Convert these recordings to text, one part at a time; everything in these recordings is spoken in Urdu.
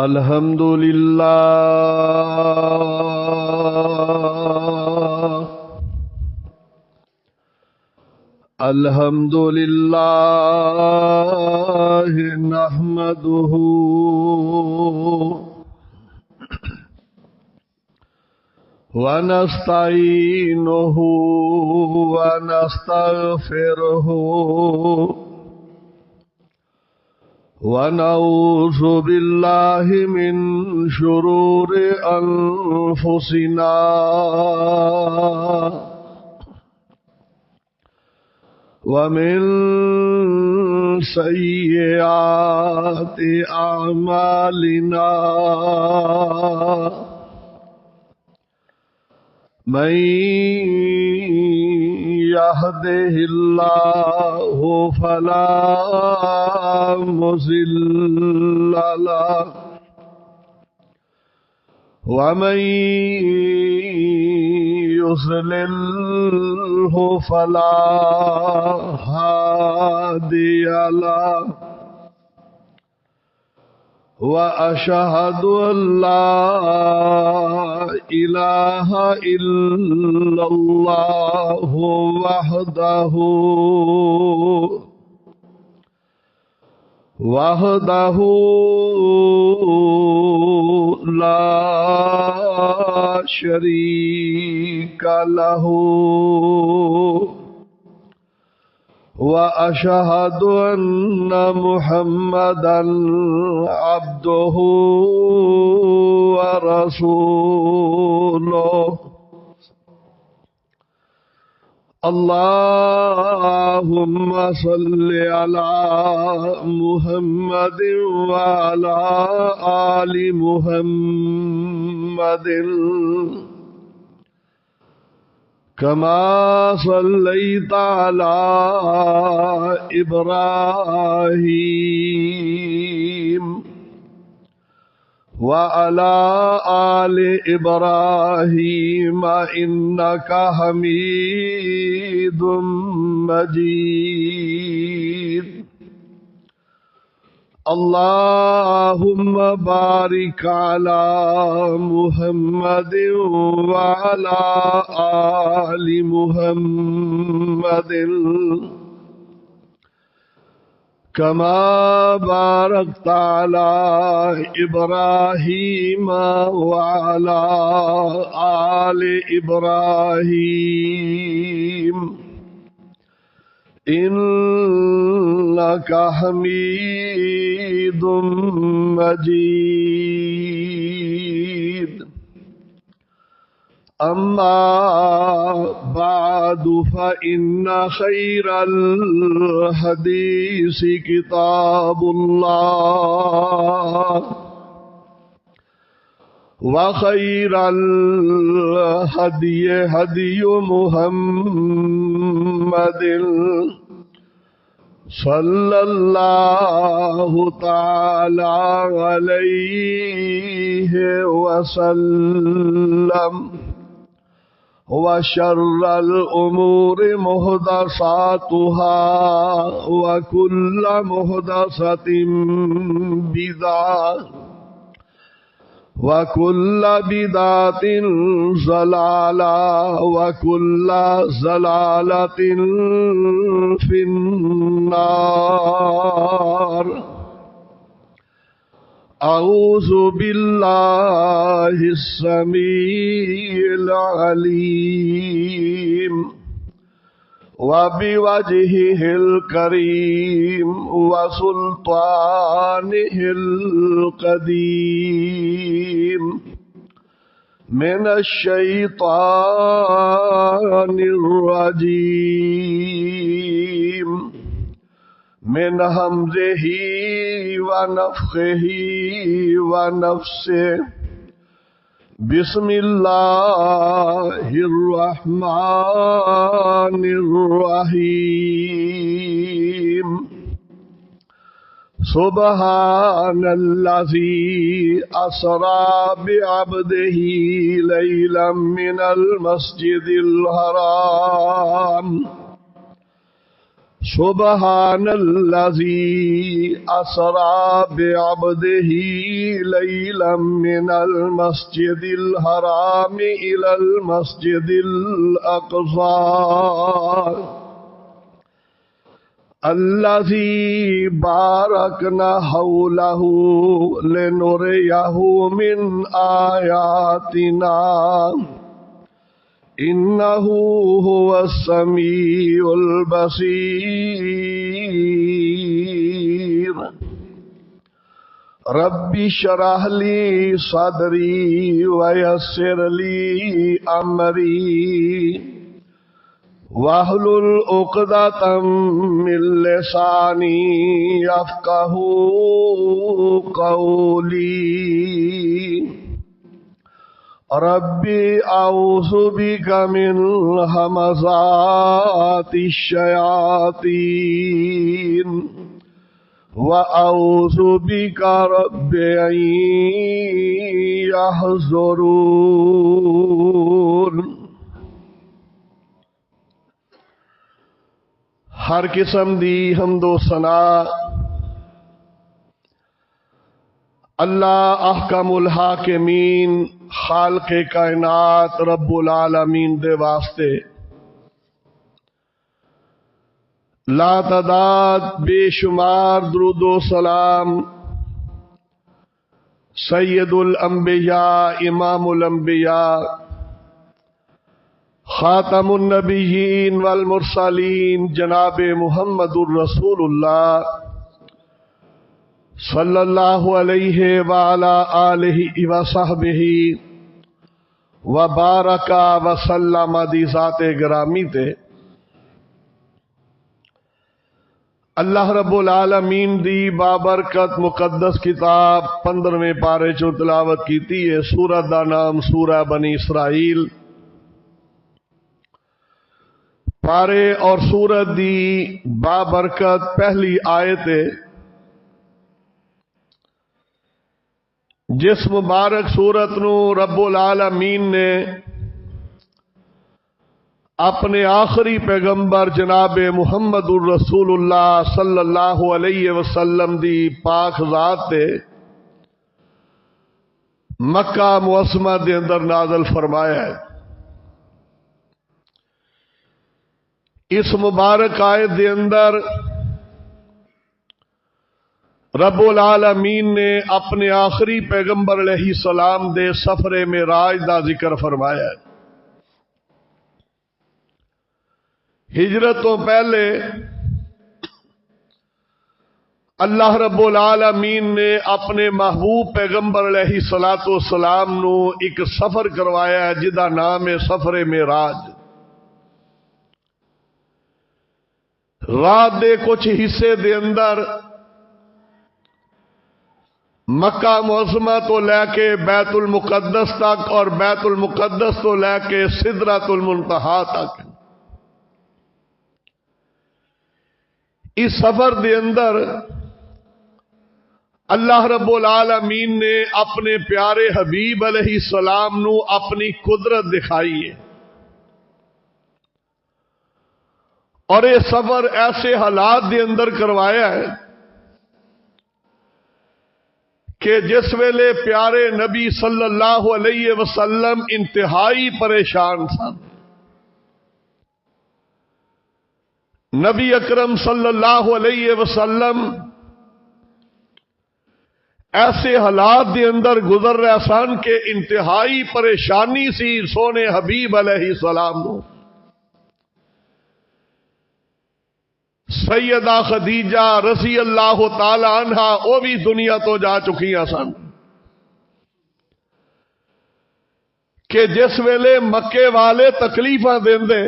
الحمد للہ الحمد للہ نحمده ونستعینه ونستغفره ونعوذ بالله من شرور أنفسنا ومن سيئات أعمالنا من يهده الله فلا مضل له ومن يضلله فلا هادي له وأشهد أن لا إله إلا الله وحده لا شريك له وأشهد أن محمدا عبده ورسوله اللهم صل على محمد وعلى آل محمد كما صليت على إبراهيم وعلى آل إبراهيم إنك حميد مجيد اللهم بارك على محمد وعلى آل محمد كما باركت على إبراهيم وعلى آل إبراهيم إنك حميد مجيد أما بعد فإن خير الحديث كتاب الله وخير الهدي هدي محمد صلى الله تعالى عليه وسلم وشر الأمور محدثاتها وكل محدثة بدعة وكل بدعة ضلالة وكل ضلالة في النار أعوذ بالله السميع العليم وبوجهه الكريم وسلطانه القديم من الشيطان الرجيم من همزه ونفخه ونفسه بسم الله الرحمن الرحيم سبحان الذي أسرى بعبده ليلا من المسجد الحرام سبحان الذي أسرى بعبده ليلا من المسجد الحرام إلى المسجد الأقصى الذي باركنا حوله لنريه من آياتنا إنه هو السميع البصير رب اشرح لي صدري ويسر لي أمري واحلل عقدة من لساني يفقهوا قولي ربي أعوذ بك من همزات الشياطين وأعوذ بك رب أن يحضرون. ہر قسم دی حمد و ثنا اللہ احکم الحاکمین خالق کائنات رب العالمین دے واسطے لا تعداد بے شمار درود و سلام سید الانبیاء امام الانبیاء خاتم النبیین والمرسلین جناب محمد الرسول اللہ صلی اللہ علیہ وعلا آلہ وصحبہ وبارک وسلم دی ذات گرامی تے اللہ رب العالمین دی بابرکت مقدس کتاب 15ویں پارے چو تلاوت کیتی ہے. سورت دا نام سورہ بنی اسرائیل. پارے اور سورت دی بابرکت پہلی آیت ہے جس مبارک سورت نو رب العالمین نے اپنے آخری پیغمبر جناب محمد الرسول اللہ صلی اللہ علیہ وسلم دی پاک ذات تے مکہ معظمہ دے اندر نازل فرمایا ہے. اس مبارک آیت دے اندر رب العالمین نے اپنے آخری پیغمبر علیہ السلام دے سفر معراج دا ذکر فرمایا ہے. ہجرت تو پہلے اللہ رب العالمین نے اپنے محبوب پیغمبر علیہ السلام نو ایک سفر کروایا ہے جدا نام ہے سفر معراج. رات دے کچھ حصے دے اندر مکہ معظمہ تو لے کے بیت المقدس تک اور بیت المقدس تو لے کے سدرۃ المنتہا تک اس سفر دے اندر اللہ رب العالمین نے اپنے پیارے حبیب علیہ السلام نو اپنی قدرت دکھائی ہے اور یہ سفر ایسے حالات دے اندر کروایا ہے کہ جس ویلے پیارے نبی صلی اللہ علیہ وسلم انتہائی پریشان سن. نبی اکرم صلی اللہ علیہ وسلم ایسے حالات دے اندر گزر رہے سن کہ انتہائی پریشانی سی سونے حبیب علیہ السلام نو. سیدہ خدیجہ رضی اللہ تعالی عنہا وہ بھی دنیا تو جا چکیاں سن کہ جس ویلے مکے والے تکلیفاں دیندے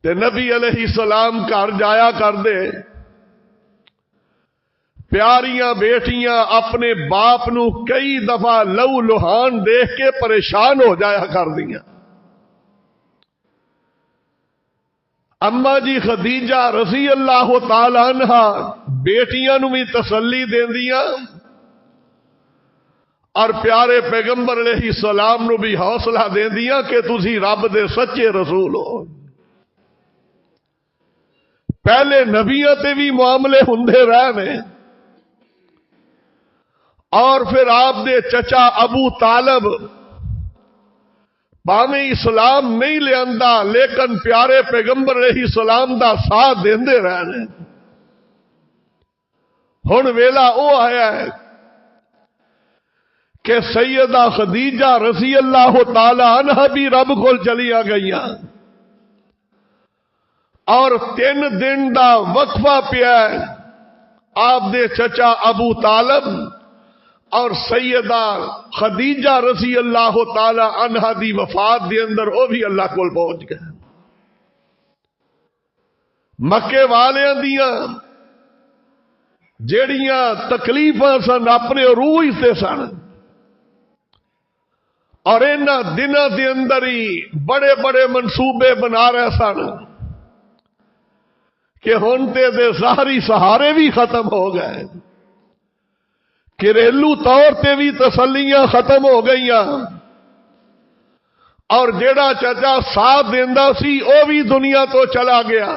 تے نبی علیہ السلام گھر جایا کر دے پیاریاں بیٹیاں اپنے باپ نو کئی دفعہ لہو لہان دیکھ کے پریشان ہو جایا کر دیاں. اما جی خدیجہ رضی اللہ تعالی عنہا بیٹیاں نو بھی تسلی دیندیاں اور پیارے پیغمبر علیہ السلام نو بھی حوصلہ دیندیاں کہ تسی رب دے سچے رسول ہو. پہلے نبیاں تے بھی معاملے ہوندے رہے نے، اور پھر آپ دے چچا ابو طالب باویں اسلام نہیں لیاندا لیکن پیارے پیغمبر علیہ السلام دا ساتھ دیندے رہے نے۔ ہن ویلا او آیا ہے کہ سیدہ خدیجہ رضی اللہ تعالی عنہ بھی رب کول چلیاں گئیاں، اور 3 دن دا وقفہ پیا ہے آپ دے چچا ابو طالب اور سیدہ خدیجہ رضی اللہ تعالی عنہ دی وفات دے اندر وہ بھی اللہ کول پہنچ گئے۔ مکے والیاں دیاں جیڑیاں تکلیفاں سن اپنے روح سے سن، اور انہاں دناں دے اندر ہی بڑے بڑے منصوبے بنا رہے سن کہ ہن تے دے ساری سہارے بھی ختم ہو گئے، گھریلو طور تے بھی تسلیاں ختم ہو گئیاں، اور جیڑا چچا ساتھ دیندا سی او بھی دنیا تو چلا گیا۔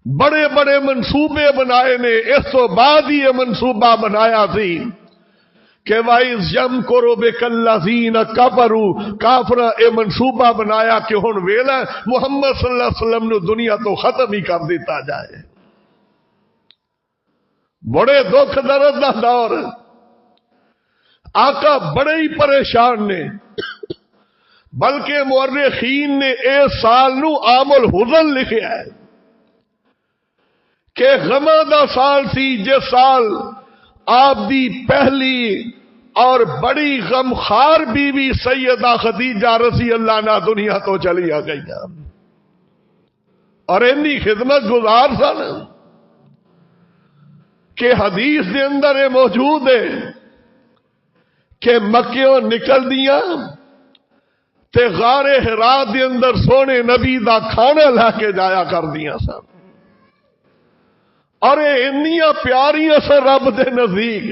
بڑے بڑے منصوبے بنائے نے، اس تو بعد ہی یہ منصوبہ بنایا سی کہ وَإِذْ يَمْكُرُ بِكَ الَّذِينَ كَفَرُوا، کافراں اے منصوبہ بنایا کہ ہن ویلا محمد صلی اللہ علیہ وسلم نے دنیا تو ختم ہی کر دیتا جائے۔ بڑے دکھ درد دا دور، آقا بڑے ہی پریشان نے، بلکہ مورخین نے اس سال نو عام الحزن لکھیا ہے کہ غماں دا سال سی، جس سال آپ دی پہلی اور بڑی غمخار بیوی سیدہ خدیجہ رضی اللہ عنہا دنیا تو چلی آ گئی، اور انی خدمت گزار سن کہ حدیث دے اندر یہ موجود ہے کہ مکیوں نکل دیاں تے غار حرا دے اندر سونے نبی دا کھانا لا کے جایا کر دیاں سن، اور انیاں پیاریاں سے رب دے نزدیک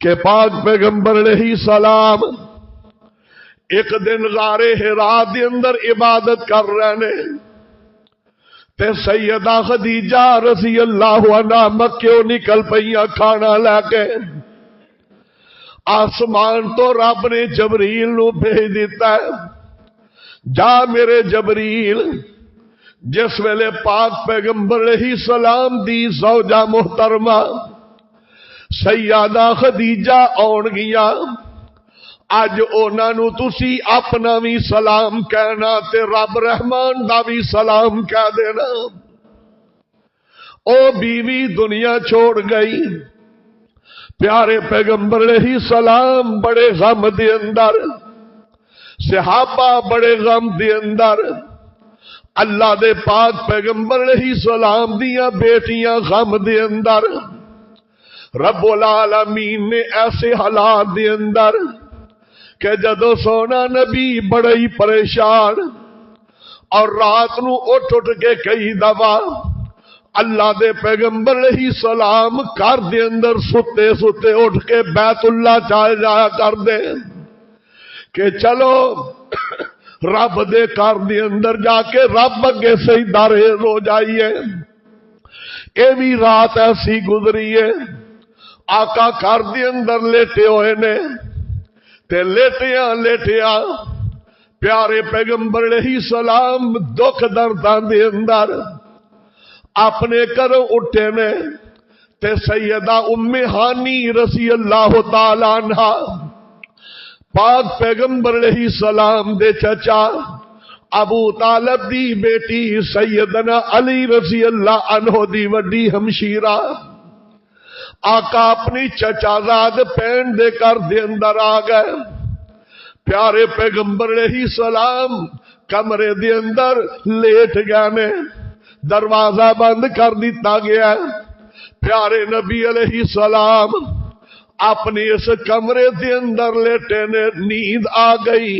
کہ پاک پیغمبر علیہ السلام ایک دن غار حرا دے اندر عبادت کر رہے نے، تے سیدہ خدیجہ رضی اللہ عنہا مکیوں نکل پئیاں کھانا لے کے۔ آسمان تو رب نے جبریل نو بھیج دیتا ہے، جا میرے جبریل، جس ویلے پاک پیغمبر علیہ السلام دی زوجہ محترمہ سیدہ خدیجہ آن گیا، اج اونا نو تسی اپنا بھی سلام کہنا تے رب رحمان دا بھی سلام کہہ دینا۔ او بیوی دنیا چھوڑ گئی، پیارے پیغمبر علیہ السلام بڑے غم دے اندر، صحابہ بڑے غم دے اندر، اللہ دے پاک پیغمبر علیہ السلام دیاں بیٹیاں غم دے اندر، رب العالمین نے ایسے حالات دے اندر کہ جدو سونا نبی بڑا ہی پریشان، اور رات نو اٹھ کے کئی دفعہ اللہ دے پیغمبر علیہ السلام گھر دے اندر ستے ستے اٹھ کے بیت اللہ چال جایا کر دے کہ چلو رب دے گھر دے اندر جا کے رب اگے سجدہ ریز ہو جائیے۔ اے بھی رات ایسی گزری ہے، آقا گھر دے اندر لیٹے ہوئے نے، تے لیٹیاں لیٹیاں پیارے پیغمبر علیہ السلام دکھ درداں دے اندر اپنے گھروں اٹھے نے، تے سیدہ ام ہانی رضی اللہ تعالی عنہا پاک پیغمبر علیہ السلام دے چچا ابو طالب دی بیٹی سیدنا علی رضی اللہ عنہ دی وڈی ہمشیرہ، آقا اپنی چچا زاد پین دے کر دے اندر آ گئے۔ پیارے پیغمبر علیہ السلام کمرے دے اندر لیٹ گئے نے، دروازہ بند کر دیتا گیا۔ پیارے نبی علیہ السلام اپنے اس کمرے دے اندر لیٹے نے، نیند آ گئی۔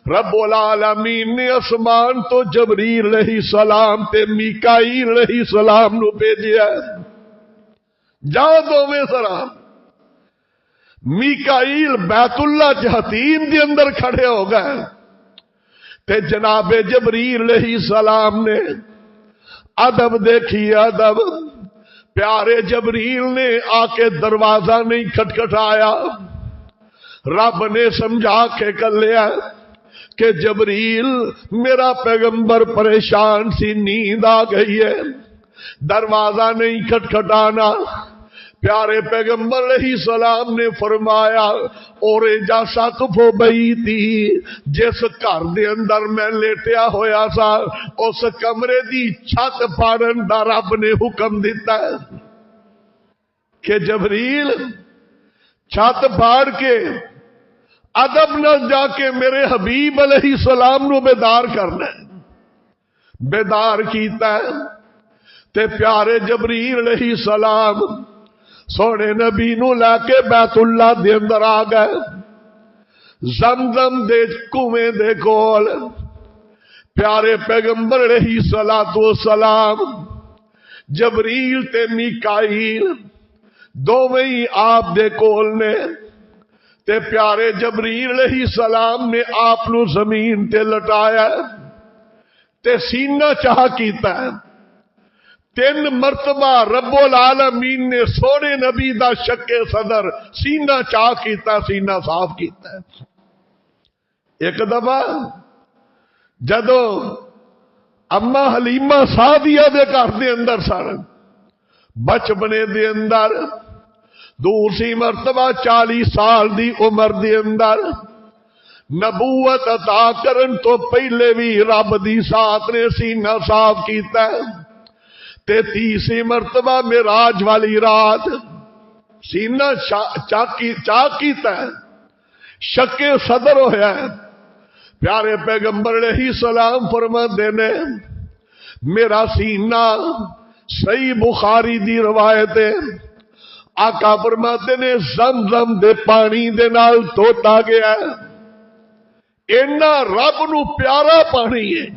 رب العالمین نے آسمان تو جبریل علیہ السلام تے میکائیل علیہ السلام نو بھیجیا، جاؤ دوویں سرا۔ میکائیل بیت اللہ حتیم دے اندر کھڑے ہو گئے، تے جناب جبریل علیہ السلام نے ادب دیکھی ادب. پیارے جبریل نے آ کے دروازہ نہیں کھٹکھٹایا. رب نے سمجھا کے کر لیا کہ جبریل میرا پیغمبر پریشان سی، نیند آ گئی ہے، دروازہ نہیں کھٹکھٹانا. پیارے پیغمبر علیہ السلام نے فرمایا اور جا سقف بیتی، جس گھر دے اندر میں لیٹیا ہویا سا اس کمرے دی چھت پاڑن دا رب نے حکم دیتا ہے کہ جبریل چھت پاڑ کے ادب نہ جا کے میرے حبیب علیہ السلام نو بیدار کرنا ہے. بیدار کیتا ہے تے پیارے جبریل علیہ السلام سونے نبی نو لے کے بیت اللہ دے اندر آ گئے. زمزم دے کنویں دے کول پیارے پیغمبر علیہ الصلوۃ والسلام جبریل تے میکائیل دوویں ہی آپ دے کول نے. تے پیارے جبریل علیہ السلام نے آپ نو زمین تے لٹایا تے سینہ چاہ کیتا ہے. 3 مرتبہ رب العالمین نے سونے نبی دا شک صدر سینہ چاہ کیتا، سینہ صاف کیتا ہے. ایک دفعہ جدو اما حلیمہ سعدیہ دے گھر دے اندر سن، بچپنے دے اندر دوسری مرتبہ 40 سال دی عمر دے اندر نبوت عطا کرن تو پہلے بھی رب دی ذات نے سینہ صاف کیتا ہے. تے تیسری مرتبہ معراج والی رات سینہ چاک کیتا ہے، شک صدر ہویا ہے. پیارے پیغمبر علیہ السلام فرماندے نے میرا سینہ صحیح بخاری دی روایت ہے، آقا فرماتے نے زمزم دے پانی دے نال دھوتا گیا ہے. اینا رب نو پیارا پانی ہے،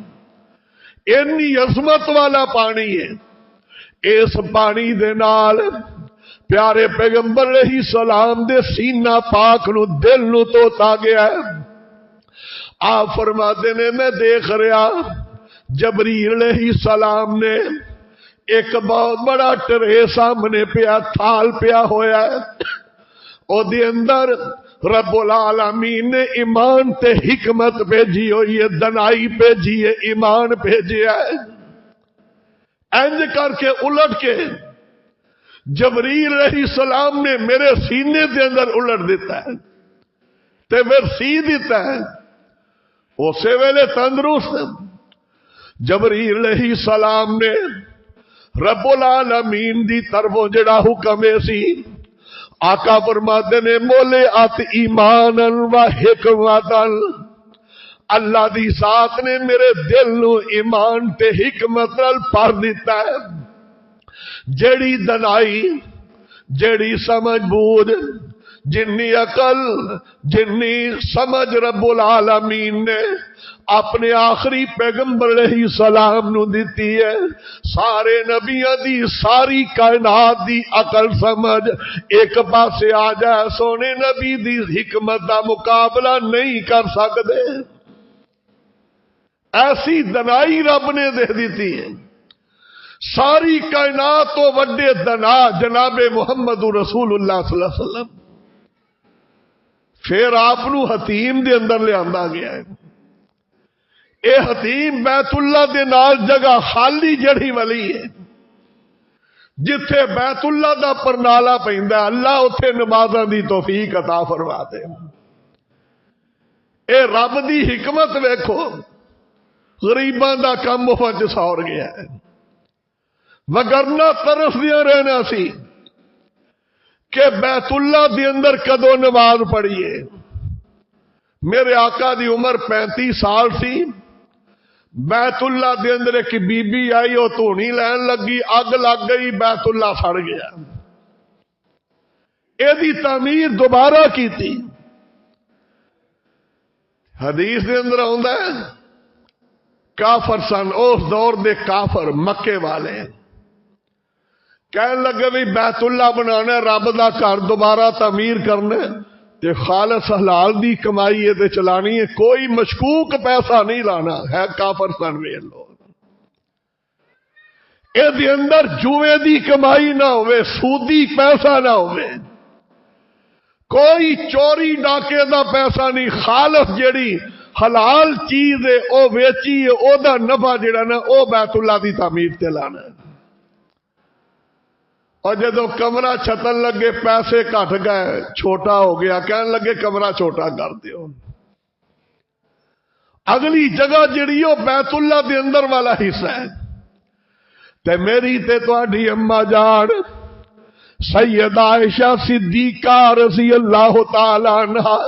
اینی عظمت والا پانی ہے. اس پانی دے نال پیارے پیغمبر علیہ السلام دے سینہ پاک نو دل نو دھوتا گیا ہے. آپ فرماتے نے میں دیکھ رہا جبریل علیہ السلام نے ایک بہت بڑا ٹرے سامنے پیا تھال پیا ہویا ہے، او دے اندر رب العالمین نے ایمان تے حکمت بھیجی ہوئی ہے، دنائی بھیجی ہے، ایمان بھیجیا ہے. انج کر کے الٹ کے جبریل علیہ السلام نے میرے سینے دے اندر الٹ دیتا ہے تے پھر سی دیتا ہے. اسی ویلے تندرست جبریل علیہ السلام نے رب العالمین دی طرفوں جڑا حکم سی آقا فرماتے نے مولے ات ایمانن و حکمتن، اللہ دی ذات نے میرے دل نو ایمان تے حکمت نال بھر دیتا ہے. جیڑی دنائی، جیڑی سمجھ بوجھ، جنی عقل، جنی سمجھ رب العالمین نے اپنے آخری پیغمبر علیہ السلام نو دیتی ہے، سارے نبیاں دی ساری کائنات دی عقل سمجھ ایک پاسے آ جائے، سونے نبی دی حکمت دا مقابلہ نہیں کر سکتے. ایسی دنائی رب نے دے دیتی ہے. ساری کائنات تو وڈے دنا جناب محمد رسول اللہ صلی اللہ علیہ وسلم. پھر آپ نو حتیم دے اندر لے آندا گیا ہے. اے حتیم بیت اللہ دے نال جگہ خالی جڑی والی ہے، جتھے بیت اللہ دا پرنالا پیندا ہے اللہ اتھے نمازاں دی توفیق عطا فرما دے. اے رب دی حکمت ویکھو، غریباں دا کم وچ سور گیا ہے، وگرنہ ترس دیا رہنا سی کہ بیت اللہ دی اندر کدو نماز پڑھیے. میرے آقا دی عمر 35 سال سی. بیت اللہ دے اندر ایک بی بی آئی، وہ دھونی لین لگی، اگ لگ گئی، بیت اللہ سڑ گیا. ایدی تعمیر دوبارہ کی تھی. حدیث دے اندر آندا ہے کافر سن اس دور دے کافر مکے والے کہنے لگے بھی بیت اللہ بنانا، رب دا گھر دوبارہ تعمیر کرنا، تے خالص حلال دی کمائی تے چلانی ہے، کوئی مشکوک پیسہ نہیں لانا ہے۔ کافر سن ویل لو اے دے اندر جوئے دی کمائی نہ ہوئے، سودی پیسہ نہ ہوئے، کوئی چوری ڈاکے دا پیسہ نہیں، خالص جیڑی حلال چیز ہے او ویچی ہے، او دا نفع جڑا نا او بیت اللہ دی تعمیر تے لانا ہے۔ اور جدو کمرہ چھتن لگے پیسے کٹ گئے، چھوٹا ہو گیا، کہنے لگے کمرہ چھوٹا کر دیو، اگلی جگہ جڑی ہو بیت اللہ دے اندر والا حصہ ہے۔ تے میری تے تہاڈی اما جان سیدہ عائشہ صدیقہ رضی اللہ تعالی عنہا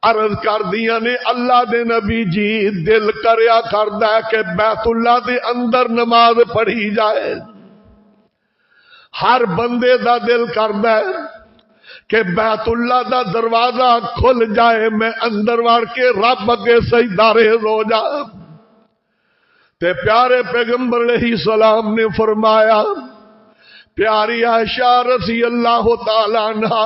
عرض کر دیا نے، اللہ دے نبی جی دل کریا کردا ہے کہ بیت اللہ دے اندر نماز پڑھی جائے، ہر بندے دا دل کردا ہے کہ بیت اللہ دا دروازہ کھل جائے، میں اندر وڑ کے رب اگے سجدہ ریز ہو جا۔ تے پیارے پیغمبر علیہ السلام نے فرمایا، پیاری عائشہ رضی اللہ تعالی عنہا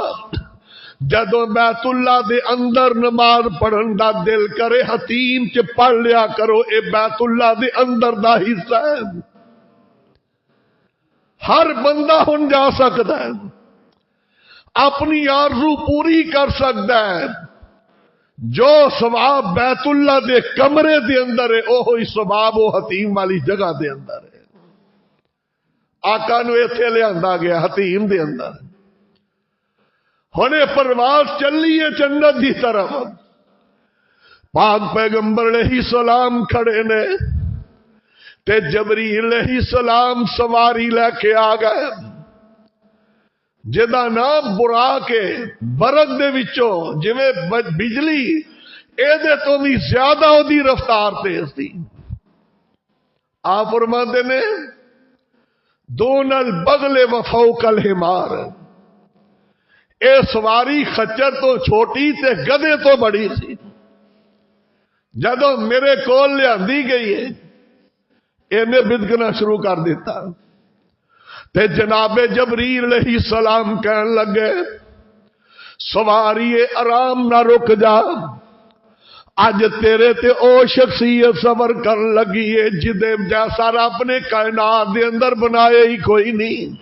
جدو بیت اللہ دے اندر نماز پڑھن دا دل کرے حتیم چ پڑھ لیا کرو، اے بیت اللہ دے اندر دا حصہ ہے، ہر بندہ ہن جا سکتا ہے، اپنی آرزو پوری کر سکتا ہے، جو ثواب بیت اللہ دے کمرے دے اندر ہے اوہی ثواب وہ حتیم والی جگہ دے اندر ہے۔ آقا نو ایتھے لیا گیا حتیم دے اندر، ہونے پرواز چلی ہے جنت دی طرف، پاک پیغمبر علیہ السلام کھڑے نے تے جبریل علیہ السلام سواری لے کے آ گئے، جدا نام براق کے برق دے وچوں جویں بجلی اے دے تو بھی زیادہ دی رفتار تیز تھی۔ آپ فرماتے نے دون البغل و فوق الحمار، اے سواری خچر تو چھوٹی تے گدے تو بڑی سی، جدو میرے کول لیاندی گئی ہے اینے بدکنا شروع کر دیتا، تے جناب جبریل علیہ السلام کہن لگے سواری آرام نہ رک جا، اج تیرے تے او شخصیت صبر کر لگی ہے جدے جیسا رب نے کائنات دے اندر بنایا ہی کوئی نہیں،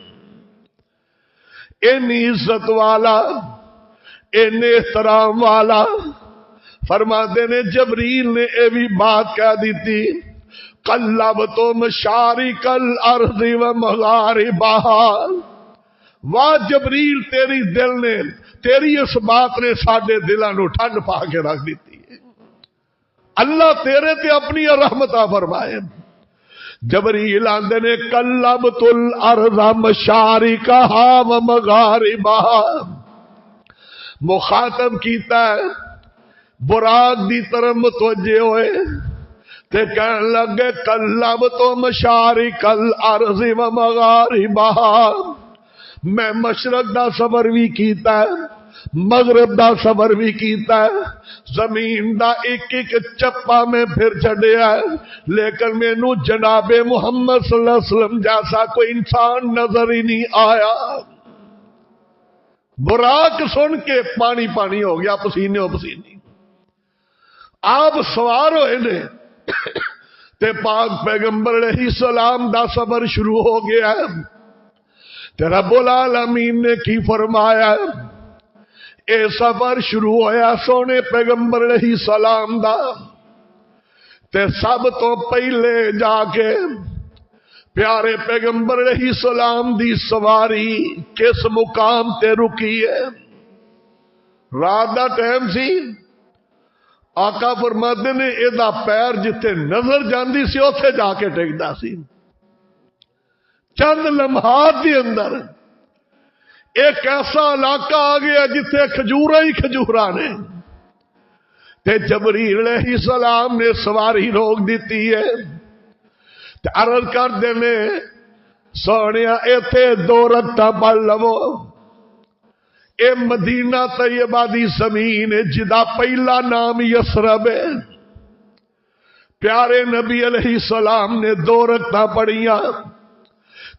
اینی عزت والا، این احترام والا۔ فرماتے نے جبریل نے اے بھی بات کہہ دیتی، قلبت مشارق الارض و مغاربہا، واہ جبریل تیری دل نے، تیری اس بات نے ساڈے دلاں نو ٹھنڈ پا کے رکھ دیتی ہے، اللہ تیرے تے اپنی رحمت فرمائے۔ جبریل آندے نے قلبت الارض مشارقہا و مغاربہا، مخاطب کیتا ہے براق دی طرف متوجہ ہوئے تے کہن لگے قلبت مشارق الارض و مغاربہا، میں مشرق دا سفر بھی کیتا ہے، مغرب دا سفر بھی کیتا ہے، زمین دا ایک ایک چپا میں پھر چڑھیا ہے، لیکن مینوں جناب محمد صلی اللہ علیہ وسلم جیسا کوئی انسان نظر ہی نہیں آیا۔ براق سن کے پانی پانی ہو گیا، پسینے و پسینے، آپ سوار ہوئے نے تے پاک پیغمبر علیہ السلام دا سفر شروع ہو گیا ہے، تے رب العالمین نے کی فرمایا، اے سفر شروع ہویا سونے پیغمبر علیہ السلام دا، تے سب تو پہلے جا کے پیارے پیغمبر علیہ السلام دی سواری کس مقام تے رکی ہے؟ رات دا ٹائم سی، آقا فرماتے نے ایدا پیر جتے نظر جاندی سی اوتھے جا کے ٹکدا سی، چند لمحات دے اندر ایک ایسا علاقہ آ گیا جتے کھجوراں ہی کھجوراں نے، تے جبریل علیہ السلام نے سواری روک دیتی ہے، تے عرض کر دینے سونیا ایتھے 2 رکعتاں پڑھ لو، اے مدینہ طیبہ دی زمین ہے جدا پہلا نام یسرب ہے، پیارے نبی علیہ السلام نے 2 رکعتاں پڑھیاں،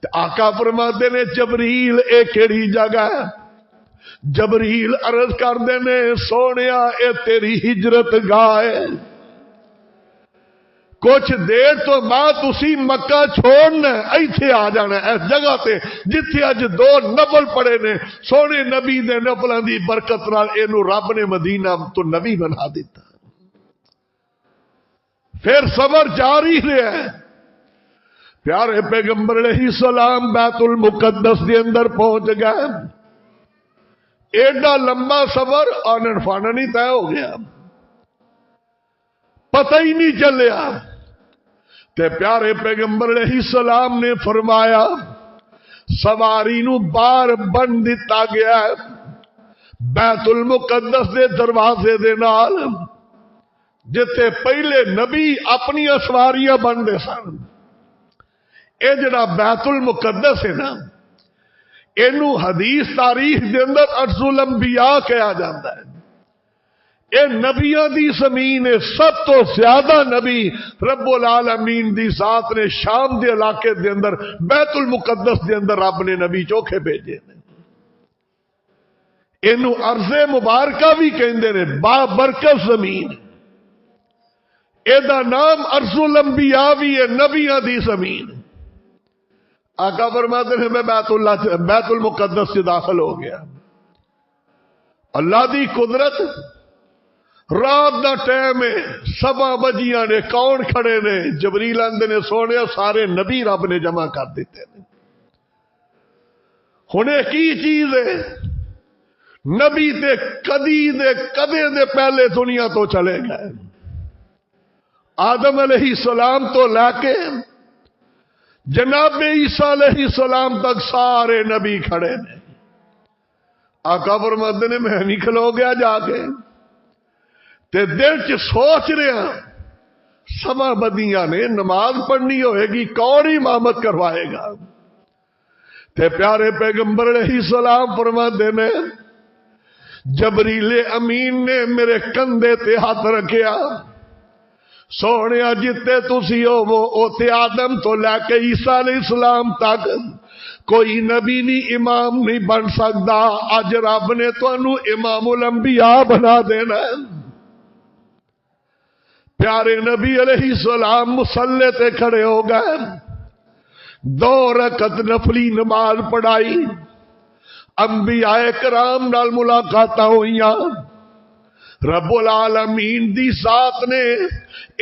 تے آقا فرماتے نے جبریل اے کیڑی جگہ ہے؟ جبریل عرض کردے نے سونیا اے تیری ہجرت گاہ ہے، کچھ دیر تو بعد اسی مکہ چھوڑنا ایتھے آ جانا اس جگہ تے جتھے اج 2 نفل پڑے نے سونے نبی دے نفلاں دی برکت نال اینو رب نے مدینہ تو نبی بنا دیتا۔ پھر سفر جاری رہا، پیارے پیغمبر علیہ السلام بیت المقدس دے اندر پہنچ گئے، ایڈا لمبا سفر آنن فانن ہی طے ہو گیا، پتہ ہی نہیں چلیا۔ تے پیارے پیغمبر علیہ السلام نے فرمایا سواری نو باہر بن دتا گیا ہے بیت المقدس دے دروازے دے نال، جتے پہلے نبی اپنی سواریاں بنتے سن۔ اے جڑا بیت المقدس ہے نا، اینو حدیث تاریخ دے اندر ارض الانبیاء کہا جاتا ہے۔ اے نبیاں دی زمین ہے، سب تو زیادہ نبی رب العالمین دی ذات نے شام دے علاقے دے اندر بیت المقدس دے اندر رب نے نبی چوکھے بھیجے نے۔ اینو ارض مبارکہ بھی کہندے نے، با برکت زمین۔ اے دا نام ارض الانبیاء بھی ہے، نبیاں دی زمین۔ آقا فرماتے ہیں میں بیت المقدس سے داخل ہو گیا، اللہ دی قدرت، رات دا ٹائم ہے، 7 بجیاں نے، کون کھڑے نے؟ جبریل آندے نے سونے سارے نبی رب نے جمع کر دیتے ہیں۔ ہونے کی چیز ہے، نبی تے کدے دے پہلے دنیا تو چلے گئے، آدم علیہ السلام تو لے کے جناب عیسیٰ علیہ السلام تک سارے نبی کھڑے نے۔ آقا فرماتے نے میں نہیں کھلو گیا جا کے تے دل چ سوچ رہا 7 بدیاں نے نماز پڑھنی ہوئے گی، کون امامت کروائے گا؟ تے پیارے پیغمبر علیہ السلام فرماتے نے جبریل امین نے میرے کندھے تے ہاتھ رکھیا، سونے جتے تسی ہو وہ اوتے آدم تو لے کے عیسیٰ علیہ السلام تک کوئی نبی نہیں امام نہیں بن سکتا، اج رب نے تانوں امام الانبیاء بنا دینا ہے۔ پیارے نبی علیہ السلام مصلی تے کھڑے ہو گئے، 2 رکعت نفلی نماز پڑھائی، انبیاء کرام نال ملاقاتاں ہوئیاں، رب العالمین دی ذات نے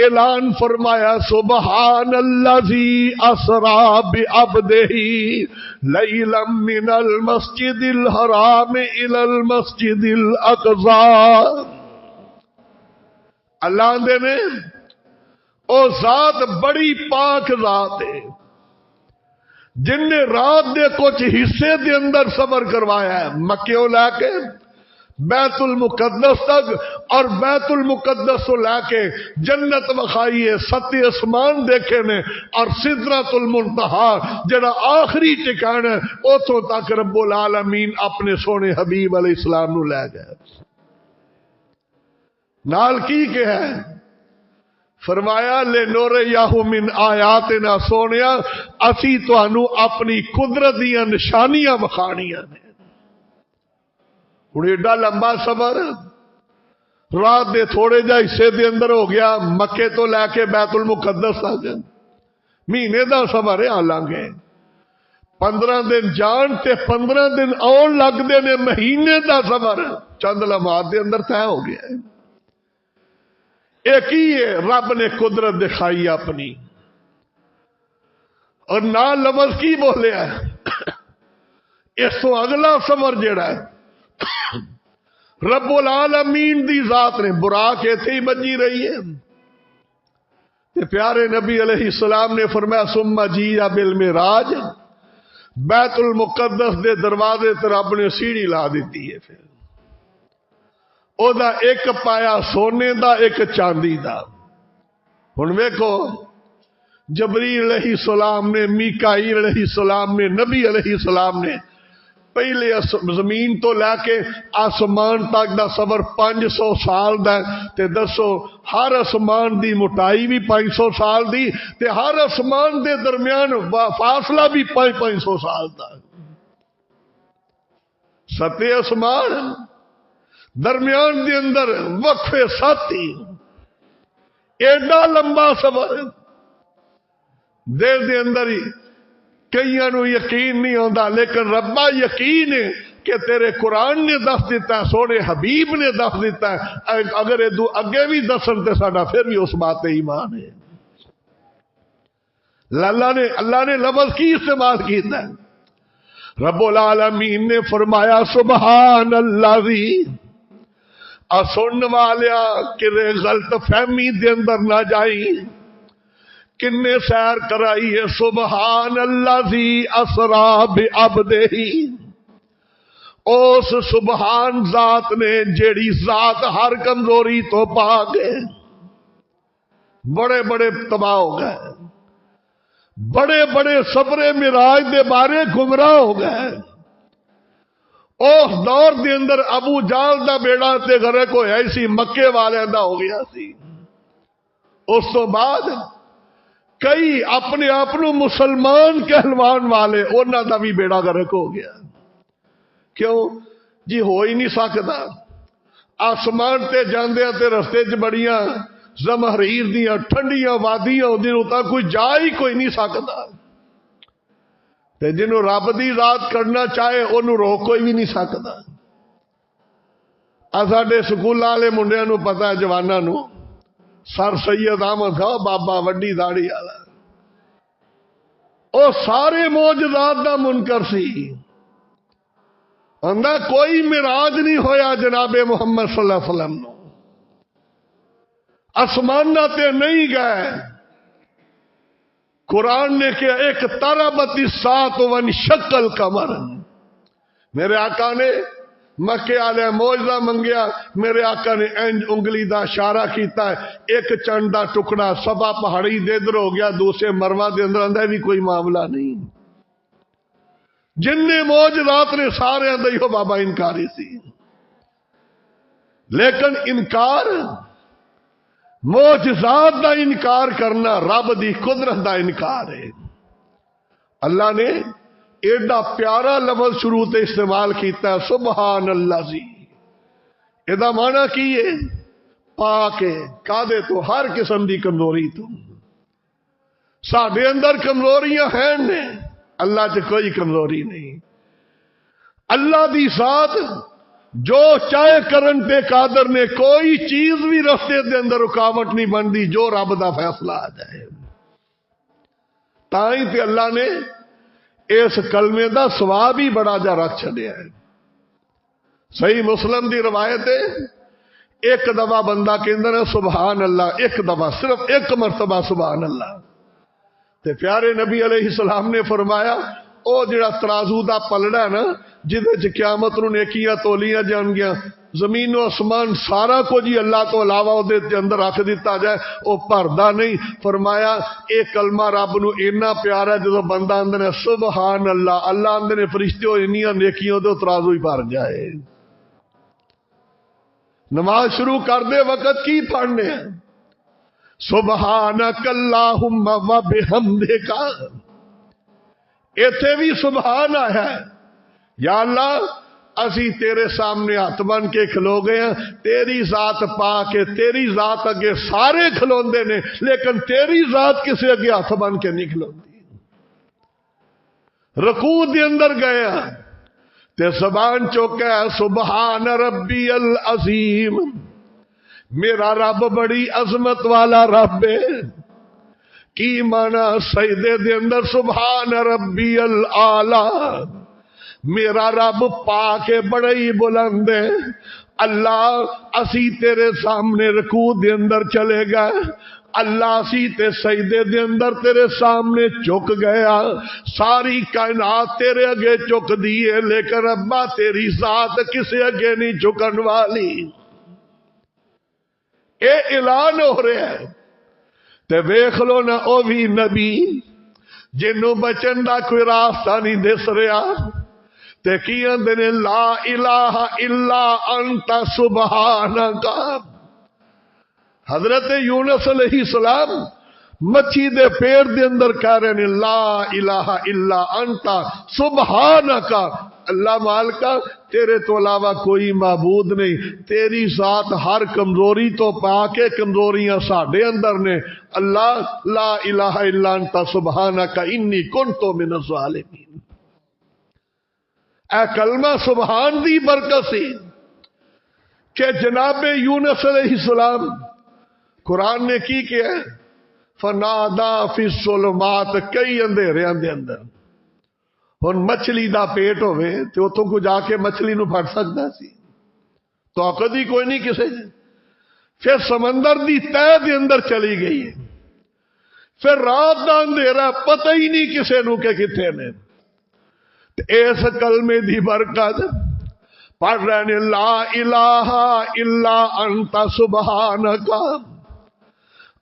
اعلان فرمایا سبحان الذی اسری بعبدہ لیلا من المسجد الحرام الی المسجد الاقصی۔ اللہ دے نے او ذات بڑی پاک ذات ہے جن نے رات دے کچھ حصے دے اندر سفر کروایا ہے، مکے لے کے بیت المقدس تک، اور بیت المقدس کو لے کے جنت وکھائی ہے، 7 اسمان دیکھے نے، اور سدرۃ المنتہا جڑا آخری ٹھکانہ ہے اتوں تک رب العالمین اپنے سونے حبیب علیہ السلام نو لے گئے۔ نال کی کہ ہے فرمایا لنوریہو من آیاتنا، سونیا اسی تانوں اپنی قدرت دیاں نشانیاں وکھانیاں نے۔ ہوں ایڈا لمبا سفر رات دے تھوڑے جا حصے دے اندر ہو گیا، مکے تو لے کے بیت المقدس تک مہینے دا سفر ہے، حالانکہ 15 دن جان تے 15 دن آن لگتے نے، مہینے دا سفر چند لمحات دے اندر طے ہو گیا ہے۔ ایک ہی ہے رب نے قدرت دکھائی اپنی، اور نہ لفظ کی بولیا اس تو اگلا سفر جڑا ہے رب العالمین دی ذات نے براق ایتھے ہی بجی رہی ہے۔ تے پیارے نبی علیہ السلام نے فرمایا ثم جیء بالمعراج، بیت المقدس دے دروازے تے رب نے سیڑھی لا دیتی ہے، پھر او دا ایک پایا سونے دا ایک چاندی دا۔ ہن ویکھو جبریل علیہ السلام نے، میکائیل علیہ السلام نے، نبی علیہ السلام نے پہلے زمین تو لے کے آسمان تک دا سفر 500 سال دا، تے دسو ہر آسمان دی موٹائی بھی 500 سال دی، تے ہر آسمان دے درمیان فاصلہ بھی 500 سال دا۔ ستے اسمان درمیان دے اندر وقفے ساتھی ایڈا لمبا سفر دل دے اندر ہی کئیاں نو یقین نہیں ہوتا، لیکن ربا یقین ہے کہ تیرے قرآن نے دس دیتا ہے، سونے حبیب نے دس دیتا ہے، اگر ادو اگے بھی دسن تے ساڈا پھر بھی اس بات ایمان ہے۔ اللہ نے لفظ کی استعمال کیتا ہے، رب العالمین نے فرمایا سبحان اللہ سننے والیا کہ غلط فہمی دے اندر نہ جائی، کنے سیر کرائی ہے سبحان اللہ اسرا بعبدہ، اس سبحان ذات نے جیڑی ذات ہر کمزوری تو پاک ہے۔ بڑے بڑے تباہ ہو گئے، بڑے بڑے سفرے معراج دے بارے گمراہ ہو گئے۔ اس دور دے اندر ابو جہل دا بیڑا تے غرق ہویا سی، مکے والے دا ہو گیا سی۔ اس تو بعد کئی اپنے آپ مسلمان کہلوان والے انہاں دا بھی بیڑا غرق ہو گیا۔ کیوں جی ہو ہی نہیں سکتا، آسمان تے جاندے تے رستے چ بڑیاں زمہریر دیاں ٹھنڈیاں وادیاں ہوندیاں تا کوئی جا ہی کوئی نہیں سکتا، تے جنوں رب دی ذات کرنا چاہے انہوں روک کوئی بھی نہیں سکتا۔ ساڈے سکول والے منڈیاں نو پتہ ہے، جواناں نو سر سید احمد خان بابا وڈی داڑھی والا، او سارے معجزات دا منکر سی، اندر کوئی معراج نہیں ہویا جناب محمد صلی اللہ علیہ وسلم نو، آسماناں تے نہیں گئے۔ قرآن نے کہ ایک تربت الساعۃ وانشق القمر، میرے آقا نے مکے والے معجزہ منگیا، میرے آقا نے انج انگلی دا اشارہ کیتا ہے، ایک چند دا ٹکڑا سبا پہاڑی دے ادھر ہو گیا، دوسرے مروا دے اندر اندر بھی کوئی معاملہ نہیں۔ جن معجزات نے سارے اندر بابا انکاری سی، لیکن انکار معجزات دا انکار کرنا رب دی قدرت دا انکار ہے۔ اللہ نے ایڈا پیارا لفظ شروع تے استعمال کیتا ہے سبحان اللہ جی، ایدا معنی کی ہے پاک ہے، کادے تو ہر قسم دی کمزوری تو۔ ساڈے اندر کمزوریاں ہیں نے، اللہ چ کوئی کمزوری نہیں۔ اللہ دی ذات جو چاہے کرن تے قادر نے، کوئی چیز بھی رستے دے اندر رکاوٹ نہیں بنتی جو رب دا فیصلہ آ جائے۔ تائیں تے اللہ نے اس کلمے دا ثواب ہی بڑا جا رکھ چھڈیا ہے۔ صحیح مسلم دی روایت ہے، ایک دفعہ بندہ کہندا ہے سبحان اللہ، ایک دفعہ صرف ایک مرتبہ سبحان اللہ، تے پیارے نبی علیہ السلام نے فرمایا او جڑا ترازو دا پلڑا ہے نا، جدے چ قیامت نو نیکیاں تولیاں جان گیاں، زمین و آسمان سارا کچھ ہی اللہ تو علاوہ دے اندر رکھ دیتا جائے، او بھردا نہیں۔ فرمایا اے کلمہ رب نو اتنا پیارا ہے جدو بندہ اندر سبحان اللہ، اللہ اندر فرشتے ہو انیاں نیکیاں دے ترازو ہی بھر جائے۔ نماز شروع کر دے وقت کی پڑھنے ہیں؟ سبحانک اللہم و بحمدک، ایتھے بھی سبحان آیا ہے، یا اللہ اسی تیرے سامنے ہاتھ بن کے کھلو گئے ہیں، تیری ذات پاک ہے، تیری ذات اگے سارے کھلوندے نے، لیکن تیری ذات کسے اگے ہاتھ بن کے نہیں کھلوندی۔ رکوع دے اندر گئے تے زبان چوکا ہے سبحان ربی العظیم، میرا رب بڑی عظمت والا رب ہے۔ کی مانا سجدے دے اندر سبحان ربی العالی، میرا رب پاک ہے بڑا ہی بلند ہے۔ اللہ اسی تیرے سامنے رکوع دے اندر چلے گئے، اللہ اسی تے سجدے دے اندر تیرے سامنے چک گیا، ساری کائنات تیرے اگے چک دیے، لیکن ربا تیری ذات کسے اگے نہیں چکن والی۔ اے اعلان ہو رہا ہے تے ویکھ لو نا، او بھی نبی جنوں بچن دا کوئی راستہ نہیں دس رہا تے کی اندے نے لا الہ الا انت سبحانک۔ حضرت یونس علیہ السلام مچھی دے پیڑ دے اندر کہہ رہے ہیں لا الہ الا انت سبحانک، اللہ مالکا تیرے تو علاوہ کوئی معبود نہیں، تیری ذات ہر کمزوری تو پا کے کمزوریاں ساڈے اندر نے، اللہ لا الہ الا انت سبحانک انی کنت من الظالمین۔ اے کلمہ سبحان دی برکت سی کہ جناب یونس علیہ السلام قرآن نے کی کیا ہے، فنادا فی الظلمات، کئی اندھیریاں دے اندر ہن مچھلی دا پیٹ ہوئے تے اتوں کو جا کے مچھلی نو پھڑ سکدا سی؟ تو کدی کوئی نہیں کسے نے۔ پھر سمندر دی تہ دے اندر چلی گئی ہے، پھر رات دا اندھیرا پتہ ہی نہیں کسے نو کہ کتھے نے۔ اس کلمے دی برکت پڑھ رہے نے، لا الہ الا انت سبحانک،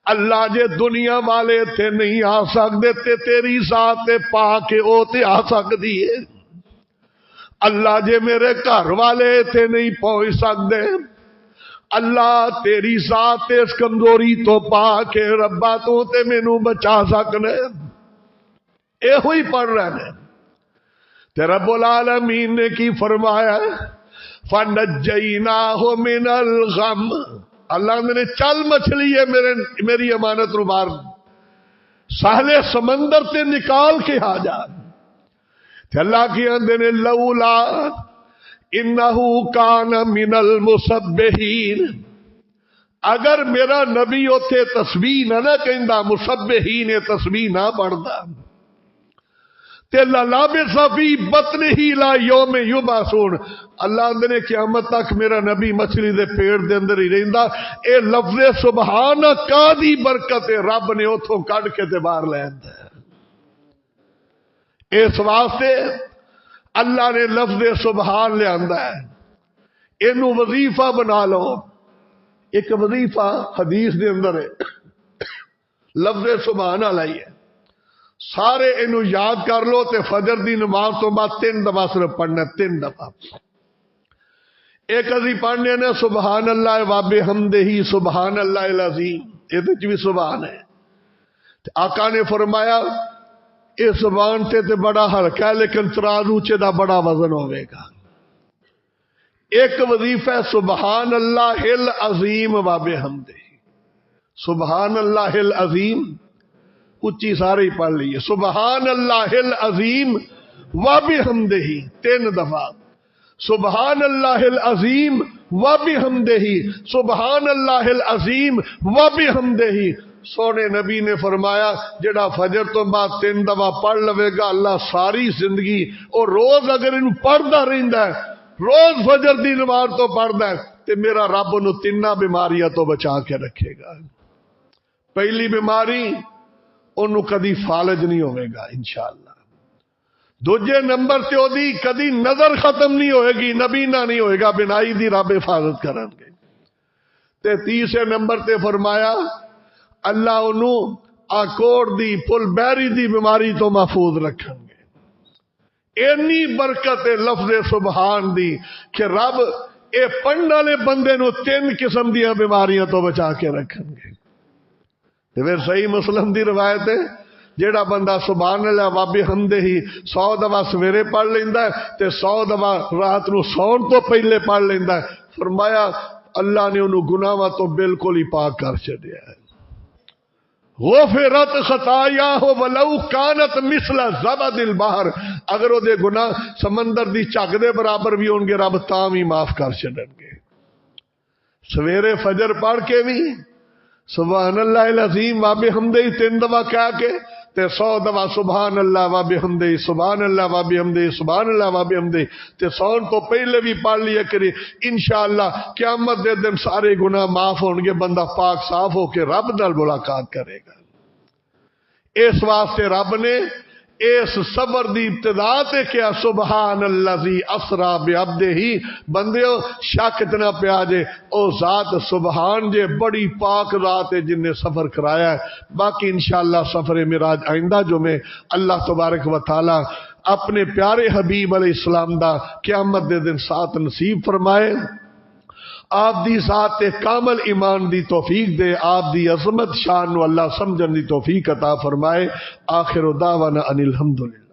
اللہ جے دنیا والے تے نہیں آ سکتے تے تیری ذات پا کے او تے آ سکتی ہے، اللہ جے میرے گھر والے تے نہیں پہنچ سکتے، اللہ تیری ذات اس کمزوری تو پا کے ربا تو تے مینوں بچا سکنے۔ اے ہوئی پڑھ رہے ہیں تے رب العالمین نے کی فرمایا، فَنَجَّيْنَاهُ مِنَ الْغَمِّ، اللہ نے چل مچھلی ہے میری امانت رو مار ساحل سمندر تے نکال کے آ جا۔ تے اللہ کی آندے نے لولا انہو کان من المسبحین، اگر میرا نبی اوتھے تسبیح نہ کہندا، مسبحین تسبیح نہ پڑھدا، تے لابث فی بطنہ لا یوم یبعثون، اللہ نے قیامت تک میرا نبی مچھلی دے پیڑ دے اندر ہی رہندا۔ اے لفظ سبحان کا دی برکت رب نے اتھوں کڈ کے تے باہر لے آندا ہے۔ اس واسطے اللہ نے لفظ سبحان لے آندا ہے، اینو وظیفہ بنا لو۔ ایک وظیفہ حدیث دے اندر ہے، لفظ سبحان علیہ ہے، سارے اینو یاد کر لو تے فجر دی نماز تو بعد 3 دفعہ صرف پڑھنا، 3 دفعہ۔ ایک ازی پڑھنے نے سبحان اللہ و بحمدہ سبحان اللہ العظیم، یہ تو بھی سبحان ہے۔ آقا نے فرمایا یہ زبان تے بڑا ہلکا ہے لیکن ترازو چے دا بڑا وزن ہوئے گا۔ ایک وظیفہ سبحان اللہ العظیم و بحمدہ، سبحان اللہ العظیم اچھی سارے ہی پڑھ لیے، سبحان اللہ العظیم و بحمدہ 3 دفعہ، سبحان اللہ العظیم و بحمدہ، سبحان اللہ العظیم و بحمدہ۔ سونے نبی نے فرمایا جڑا فجر تو بعد 3 دفعہ پڑھ لوے گا، اللہ ساری زندگی اور روز اگر انہوں پڑھتا رہندا ہے، روز فجر دی نماز تو پڑھتا ہے، تے میرا رب انہوں 3 بیماریاں تو بچا کے رکھے گا۔ پہلی بیماری انہوں کدی فالج نہیں ہوئے گا انشاءاللہ۔ دوجے نمبر تے اودی کدی نظر ختم نہیں ہوئے گی، نبینا نہیں ہوئے گا، بنائی دی رب حفاظت کرن گے۔ تے تیسرے نمبر تے فرمایا اللہ انہوں آکوڑ دی پل بیری دی بیماری تو محفوظ رکھن گے۔ اینی برکت لفظ سبحان دی کہ رب اے پڑھن والے بندے نو 3 قسم دیاں بیماریاں تو بچا کے رکھن گے۔ پھر صحیح مسلم دی روایت ہے جیڑا بندہ سبحان اللہ و بحمدہ 100 دفعہ سویرے پڑھ لیندا ہے تے 100 دفعہ رات نو سون تو پہلے پڑھ لیندا ہے، فرمایا اللہ نے انہوں گناہاں تو بالکل ہی پاک کر چھڈیا ہے۔ غفرت خطایاہ ولو کانت مثل زبد البحر، اگر وہ دے گناہ سمندر دی چک دے برابر بھی ہون گے رب تاں بھی معاف کر چھڈن گے۔ سویرے فجر پڑھ کے بھی سبحان اللہ العظیم و بحمدہ 3 دفعہ کہہ کے تے 100 دفعہ سبحان اللہ و بحمدہ سبحان اللہ و بحمدہ سبحان اللہ و بحمدہ تے سون تو پہلے بھی پڑھ لیا کرے، انشاءاللہ قیامت دے دن سارے گناہ معاف ہون گے، بندہ پاک صاف ہو کے رب نال ملاقات کرے گا۔ اس واسطے رب نے اس صبر دی ابتدا تے کیا سبحان الذی اسرا بعبدہ، بندیو شک اتنا پیا جے او ذات سبحان جے بڑی پاک ذات ہے جن نے سفر کرایا ہے۔ باقی انشاءاللہ سفر معراج آئندہ جو میں اللہ تبارک و تعالی اپنے پیارے حبیب علیہ السلام دا قیامت دے دن ساتھ نصیب فرمائے، آپ دی ذات کامل ایمان دی توفیق دے، آپ دی عظمت شان نو اللہ سمجھن دی توفیق عطا فرمائے۔ آخر دعوانا ان الحمدللہ۔